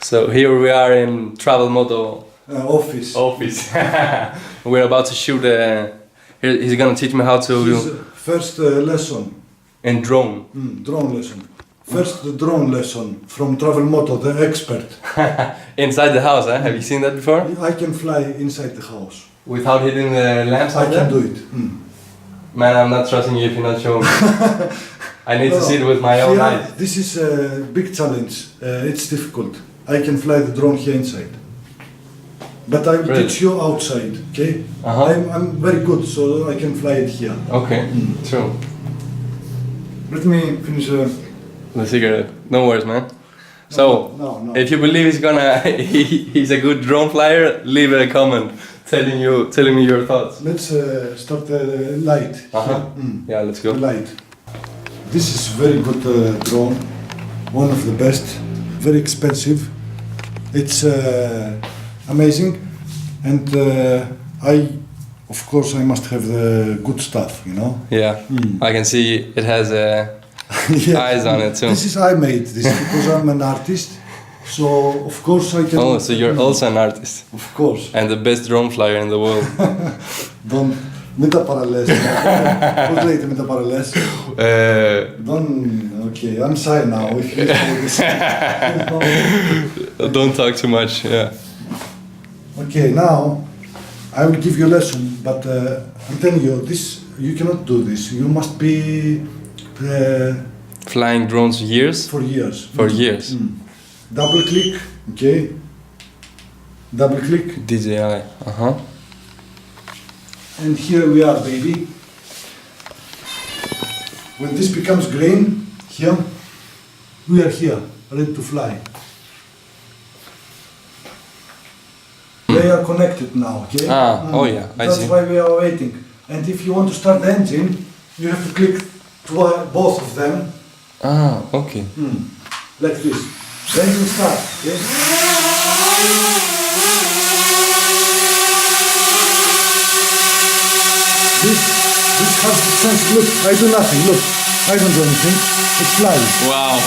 So here we are in Travel Moto Office. We're about to shoot he's gonna teach me how to do First lesson. in drone. Drone lesson. First the drone lesson from Travel Moto, the expert. Inside the house, eh? Have you seen that before? I can fly inside the house. Without hitting the lamps I out can there? do it. Man, I'm not trusting you if you're not showing me. I need to see it with my own eyes. This is a big challenge. It's difficult. I can fly the drone here inside. But I will Really? teach you outside, okay? Uh-huh. I'm very good, so I can fly it here. Okay, true. Let me finish. The cigarette. No worries, man. So, No. if you believe he's gonna, he's a good drone flyer, leave a comment telling me your thoughts. Let's start the light. Uh-huh. Yeah, let's go. Light. This is very good drone, one of the best, very expensive. It's amazing, and of course I must have the good stuff, you know. Yeah, I can see it has Yeah. eyes on it too. This is I made this because I'm an artist, so of course I can. Oh, so you're also an artist Of course. and the best drone flyer in the world. Μην τα παραλες. Πώς λέγεται μην τα παραλες. Okay, I'm shy now. If you say this. Don't talk too much. Yeah. Okay, now I will give you a lesson, but I'm telling you, you cannot do this. You must be Flying drones years. for years. For years. Double click, okay. Double click, DJI. and here we are, baby. When this becomes green, here, we are here, ready to fly. They are connected now, okay? Oh yeah, I That's see. why we are waiting. And if you want to start the engine, you have to click both of them, Okay. like this. Then you start, okay? This has the sense, look, I do nothing, look. I don't do anything, it's flying. Wow.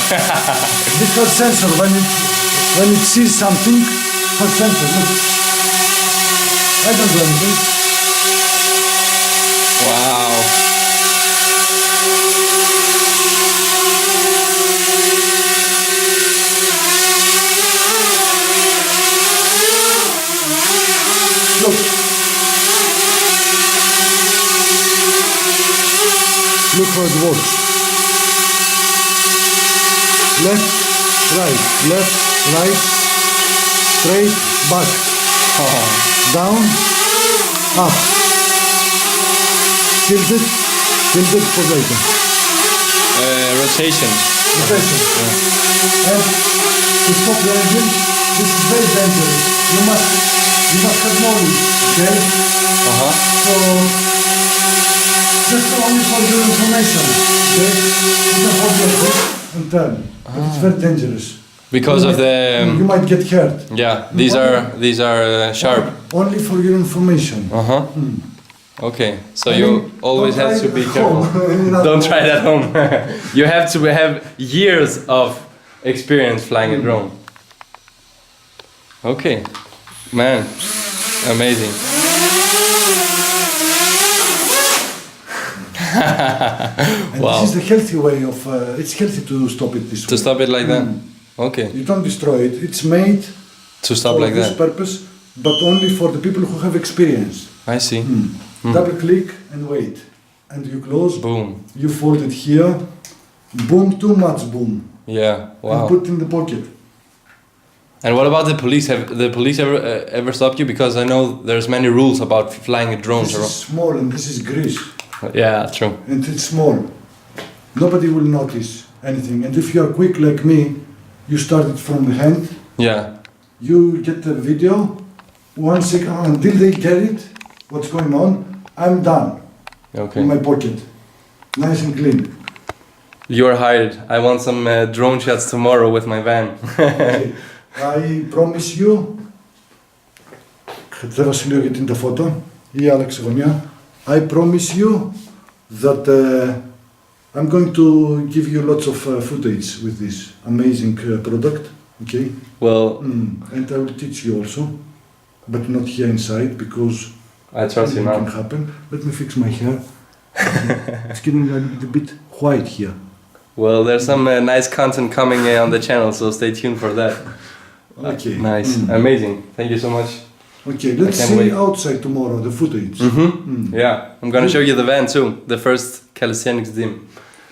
This has sensor, when it sees something, has sensor, look. I don't do anything. Wow. Look. Look how it works. Left, right, straight, back, down, up. Tilted, position. Rotation. Rotation. And to stop the engine, this is very dangerous. You must have knowledge, okay? So, just only for your information, okay? You can hold your foot and turn, but it's very dangerous. Because of You the might get hurt. yeah, these are sharp. Only for your information. Okay, so I you mean, always don't have try to be it at careful. home. Don't try it at home. You have to have years of experience flying a drone. Okay, man, amazing. And Wow. this is the healthy way of, it's healthy to stop it this way. To stop it like that. Okay, You don't destroy it. It's made to stop for like this that. purpose, but only for the people who have experience. I see. Double click and wait. And you close, Boom. you fold it here, boom, too much boom. Yeah. And Wow. put in the pocket. And what about the police? Have the police ever stopped you? Because I know there's many rules about flying a drone. This is small and this is Greece. Yeah, true. And it's small. Nobody will notice anything. And if you are quick like me, you start it from the hand, Yeah. you get the video, 1 second, until they get it, what's going on, I'm done. Okay. In my pocket. Nice and clean. You're hired. I want some drone shots tomorrow with my van. Okay. I promise you. Χτες Βασιλείο γιατί είναι το φώτο ή άλλαξε γωνία. I promise you that I'm going to give you lots of footage with this amazing product Okay? Well, And I will teach you also, but not here inside because I trust you anything now. can happen. Let me fix my hair. It's getting a little bit white here. Well, there's some nice content coming on the channel, so stay tuned for that. Okay. Nice, amazing. Thank you so much. Okay, let's can't see wait. outside tomorrow the footage. Yeah, I'm gonna show you the van too, the first calisthenics gym.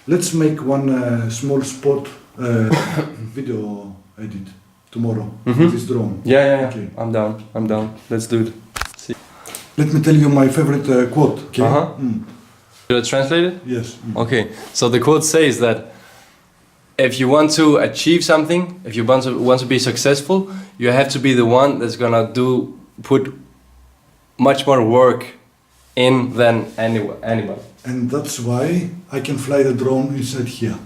Let's make one small spot video edit tomorrow with this drone. Yeah. Okay. I'm down. Let's do it. Let me tell you my favorite quote. Okay? Should I translate it? Yes. Okay, so the quote says that if you want to achieve something, if you want to be successful, you have to be the one that's gonna put much more work in than anybody. And that's why I can fly the drone inside here.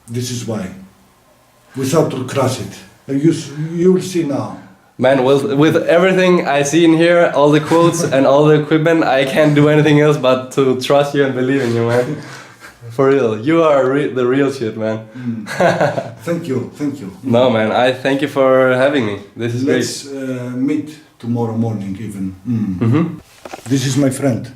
This is why. Without to crash it. And you will see now. Man, with everything I see in here, all the quotes and all the equipment, I can't do anything else but to trust you and believe in you, man. For real, you are the real shit, man. Thank you. No, man, I thank you for having me. This is Let's great. meet tomorrow morning even. This is my friend.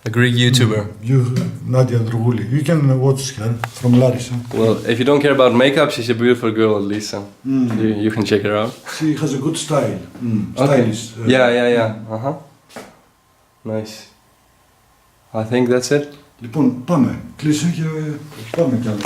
A Greek YouTuber. You, Nadia Drogouli. You can watch her from Larissa. Well, if you don't care about makeup, she's a beautiful girl at least, so you can check her out. She has a good style. Okay. Stylish. Yeah. Nice. I think that's it. Λοιπόν, πάμε. Κλείσε και πάμε κι άλλο.